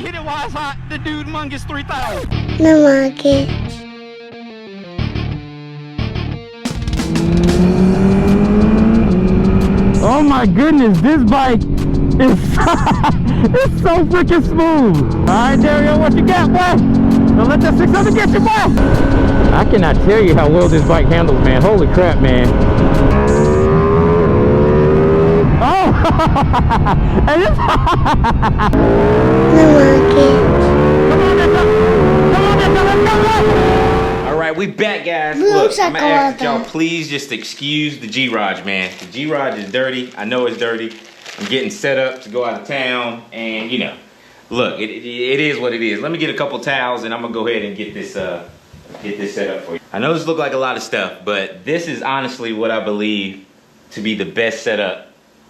Hit it while it's hot. The Dude Mungus 3000. The market. Oh my goodness, this bike is it's so freaking smooth. All right, Dario, what you got, boy? Don't let that 600 get you, boy. I cannot tell you how well this bike handles, man. Holy crap, man. Oh, and it's The market. come on, let's go. All right, we back, guys. Looks Look, I'm like gonna a ask lot y'all, of- please just excuse the G-Rod, man. The G-Rod is dirty. I know it's dirty. I'm getting set up to go out of town, and you know, look, it is what it is. Let me get a couple towels, and I'm gonna go ahead and get this set up for you. I know this look like a lot of stuff, but this is honestly what I believe to be the best setup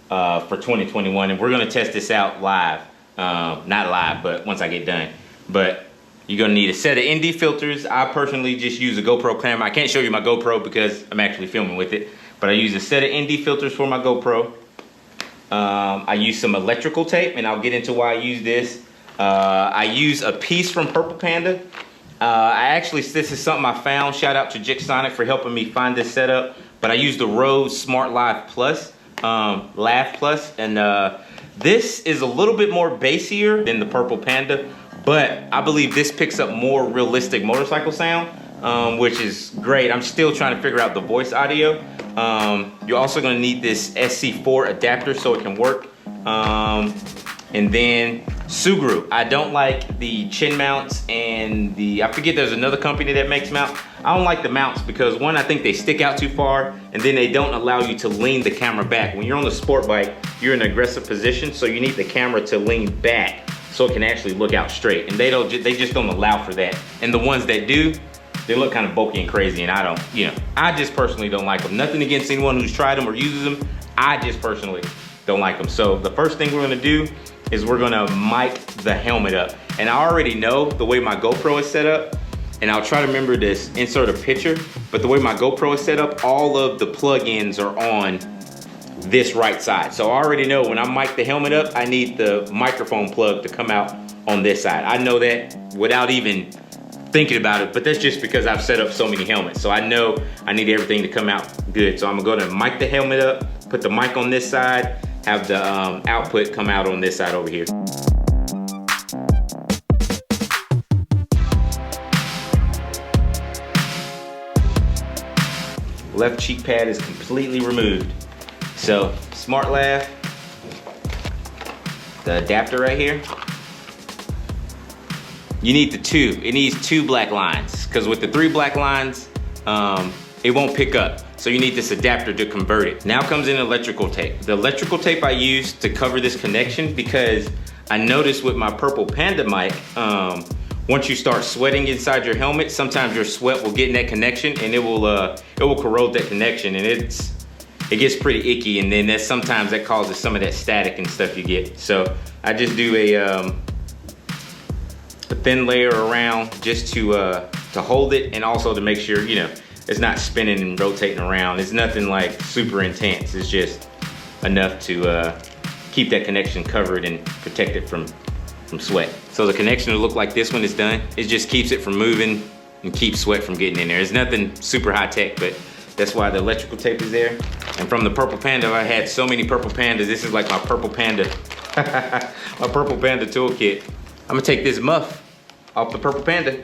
for 2021, and we're gonna test this out live. Not live, but once I get done. But you're gonna need a set of ND filters. I personally just use a GoPro camera. I can't show you my GoPro because I'm actually filming with it, but I use a set of ND filters for my GoPro. I use some electrical tape, and I'll get into why I use this. I use a piece from Purple Panda. This is something I found. Shout out to Jixsonic for helping me find this setup. But I use the Rode Smart Lav Plus, and this is a little bit more bassier than the Purple Panda, but I believe this picks up more realistic motorcycle sound, which is great. I'm still trying to figure out the voice audio. You're also gonna need this SC4 adapter so it can work. And then Sugru. I don't like the chin mounts and I forget there's another company that makes mounts. I don't like the mounts because one, I think they stick out too far, and then they don't allow you to lean the camera back. When you're on the sport bike, you're in an aggressive position, so you need the camera to lean back so it can actually look out straight. And they just don't allow for that. And the ones that do, they look kind of bulky and crazy, and I just personally don't like them. Nothing against anyone who's tried them or uses them. I just personally don't like them. So the first thing we're gonna do is we're gonna mic the helmet up. And I already know the way my GoPro is set up, and I'll try to remember to insert a picture, but the way my GoPro is set up, all of the plugins are on this right side. So I already know when I mic the helmet up, I need the microphone plug to come out on this side. I know that without even thinking about it, but that's just because I've set up so many helmets. So I know I need everything to come out good. So I'm gonna go to mic the helmet up, put the mic on this side, have the output come out on this side over here. Left cheek pad is completely removed. So Smart Lav, the adapter right here. You need it needs 2 black lines, because with the 3 black lines, it won't pick up. So you need this adapter to convert it. Now comes in electrical tape. The electrical tape I use to cover this connection, because I noticed with my Purple Panda mic, once you start sweating inside your helmet, sometimes your sweat will get in that connection, and it will corrode that connection, and it gets pretty icky, and then sometimes that causes some of that static and stuff you get. So I just do a thin layer around just to hold it, and also to make sure it's not spinning and rotating around. It's nothing like super intense. It's just enough to keep that connection covered and protect it from sweat. So the connection will look like this when it's done. It just keeps it from moving and keeps sweat from getting in there. It's nothing super high tech, but that's why the electrical tape is there. And from the Purple Panda, I had so many Purple Pandas. This is like my Purple Panda, my Purple Panda toolkit. I'm gonna take this muff off the Purple Panda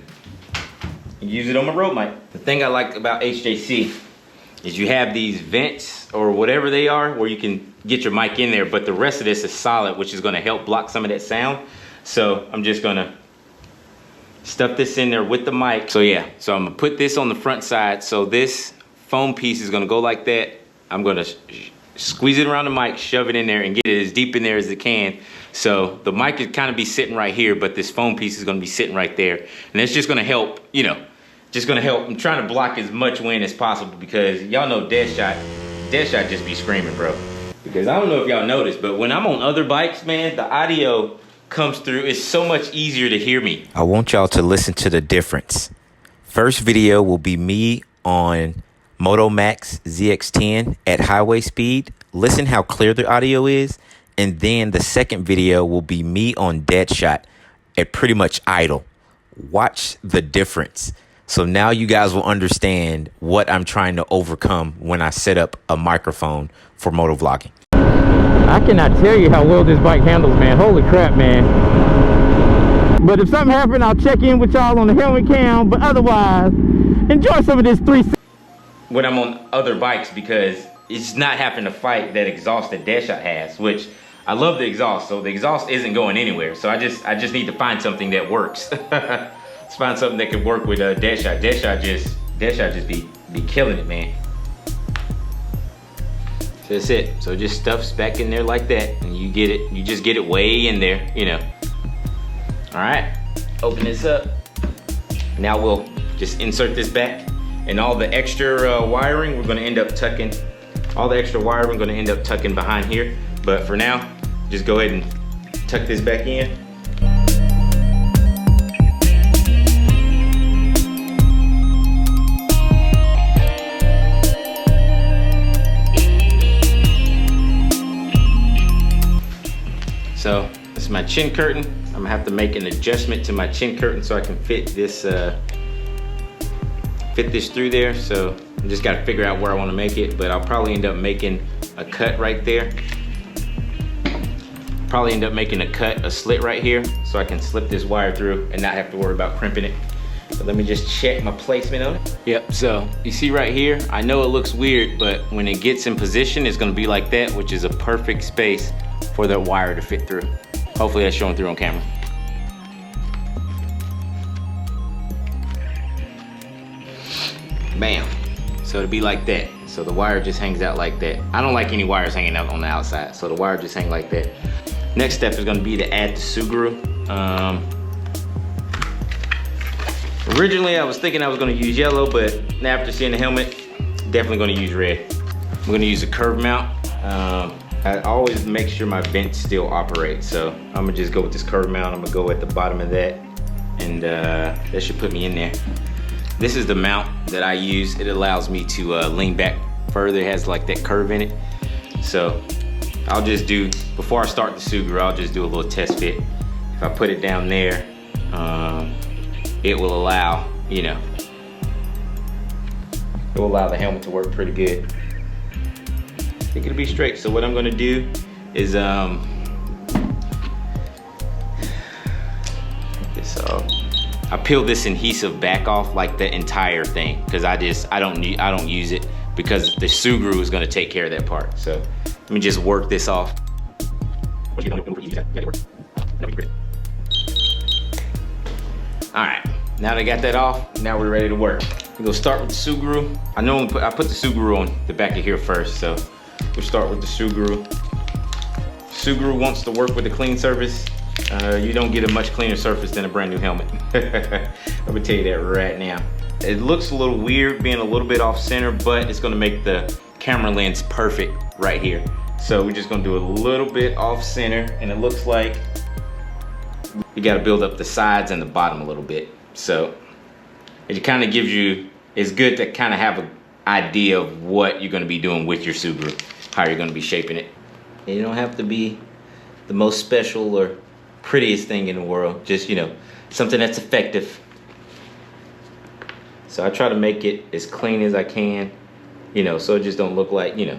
and use it on my road mic. The thing I like about HJC is you have these vents or whatever they are where you can get your mic in there, but the rest of this is solid, which is gonna help block some of that sound. So I'm just gonna stuff this in there with the mic. So yeah, so I'm gonna put this on the front side. So this foam piece is gonna go like that. I'm gonna squeeze it around the mic, shove it in there, and get it as deep in there as it can. So the mic could kind of be sitting right here, but this foam piece is gonna be sitting right there. And it's just gonna help, just gonna help. I'm trying to block as much wind as possible, because y'all know Deadshot just be screaming, bro. Because I don't know if y'all noticed, but when I'm on other bikes, man, the audio comes through. It's so much easier to hear me. I want y'all to listen to the difference. First video will be me on Moto Max ZX10 at highway speed. Listen how clear the audio is. And then the second video will be me on Deadshot at pretty much idle. Watch the difference. So now you guys will understand what I'm trying to overcome when I set up a microphone for motovlogging. I cannot tell you how well this bike handles, man. Holy crap, man. But if something happened, I'll check in with y'all on the helmet cam. But otherwise, enjoy some of this 360. When I'm on other bikes, because it's not having to fight that exhaust that Deadshot has, which I love the exhaust. So the exhaust isn't going anywhere. So I just need to find something that works. Let's find something that can work with Deadshot. Deadshot just be killing it, man. So that's it. So just stuffs back in there like that, and you get it. You just get it way in there, you know. All right, open this up. Now we'll just insert this back, and all the extra wiring we're gonna end up tucking. All the extra wire we're gonna end up tucking behind here. But for now, just go ahead and tuck this back in. So this is my chin curtain. I'm gonna have to make an adjustment to my chin curtain so I can fit this through there. So I just gotta figure out where I wanna make it, but I'll probably end up making a cut right there. Probably end up making a slit right here so I can slip this wire through and not have to worry about crimping it. But let me just check my placement on it. Yep, so you see right here, I know it looks weird, but when it gets in position, it's gonna be like that, which is a perfect space for that wire to fit through. Hopefully that's showing through on camera. Bam. So it'll be like that. So the wire just hangs out like that. I don't like any wires hanging out on the outside, so the wire just hangs like that. Next step is gonna be to add the sugru. Originally I was thinking I was gonna use yellow, but after seeing the helmet, definitely gonna use red. I'm gonna use a curve mount. I always make sure my vents still operate, so I'm gonna just go with this curve mount. I'm gonna go at the bottom of that, and that should put me in there. This is the mount that I use. It allows me to lean back further. It has like that curve in it. So I'll just do, before I start the sugru, I'll just do a little test fit. If I put it down there, it will allow, you know, it will allow the helmet to work pretty good. I think it'll be straight. So what I'm gonna do is I peel this adhesive back off like the entire thing, because I don't use it, because the sugru is gonna take care of that part. So let me just work this off. All right, now that I got that off, now we're ready to work. We're gonna start with the sugru. I put the sugru on the back of here first, so we'll start with the sugru. Sugru wants to work with a clean surface. You don't get a much cleaner surface than a brand new helmet. I'm gonna tell you that right now. It looks a little weird being a little bit off center, but it's gonna make the camera lens perfect right here. So we're just gonna do a little bit off center, and it looks like you gotta build up the sides and the bottom a little bit. So it kind of gives you, it's good to kind of have an idea of what you're gonna be doing with your sugru, how you're gonna be shaping it. And you don't have to be the most special or prettiest thing in the world, just, you know, something that's effective. So I try to make it as clean as I can, you know, so it just don't look like, you know,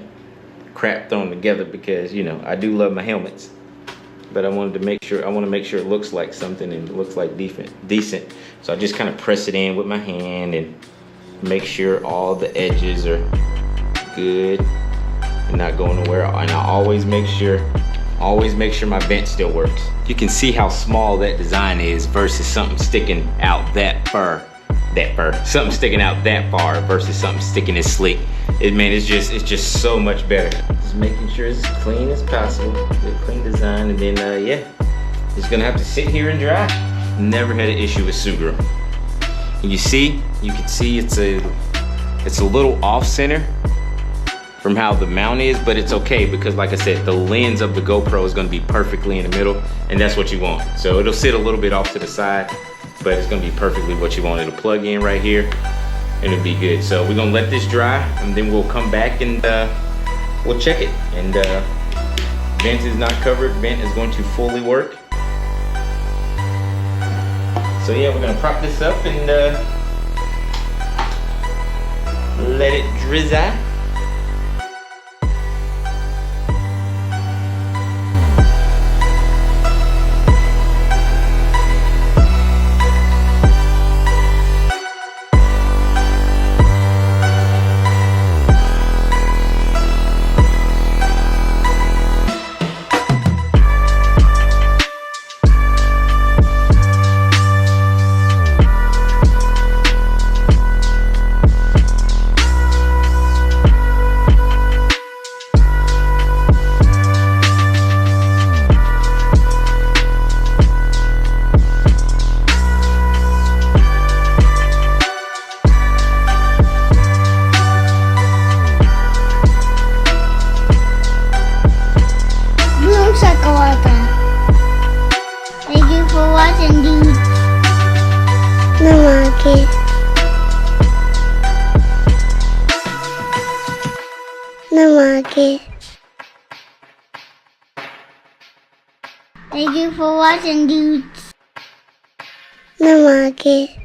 crap thrown together, because, you know, I do love my helmets, but I wanted to make sure, it looks like something and it looks like decent. So I just kind of press it in with my hand and make sure all the edges are good and not going nowhere. And I always make sure my vent still works. You can see how small that design is versus something sticking out that far. Something sticking out that far versus something sticking this sleek. It's just so much better. Just making sure it's as clean as possible. Good clean design, and then yeah, it's gonna have to sit here and dry. Never had an issue with sugru. And you can see it's a little off center from how the mount is, but it's okay, because like I said, the lens of the GoPro is gonna be perfectly in the middle, and that's what you want. So it'll sit a little bit off to the side, but it's gonna be perfectly what you want. It'll plug in right here, and it'll be good. So we're gonna let this dry, and then we'll come back and we'll check it. And vent is not covered. Vent is going to fully work. So yeah, we're gonna prop this up and let it drizzle. Thank you for watching, dude. Namaste. Namaste. Thank you for watching, dudes. Namaste.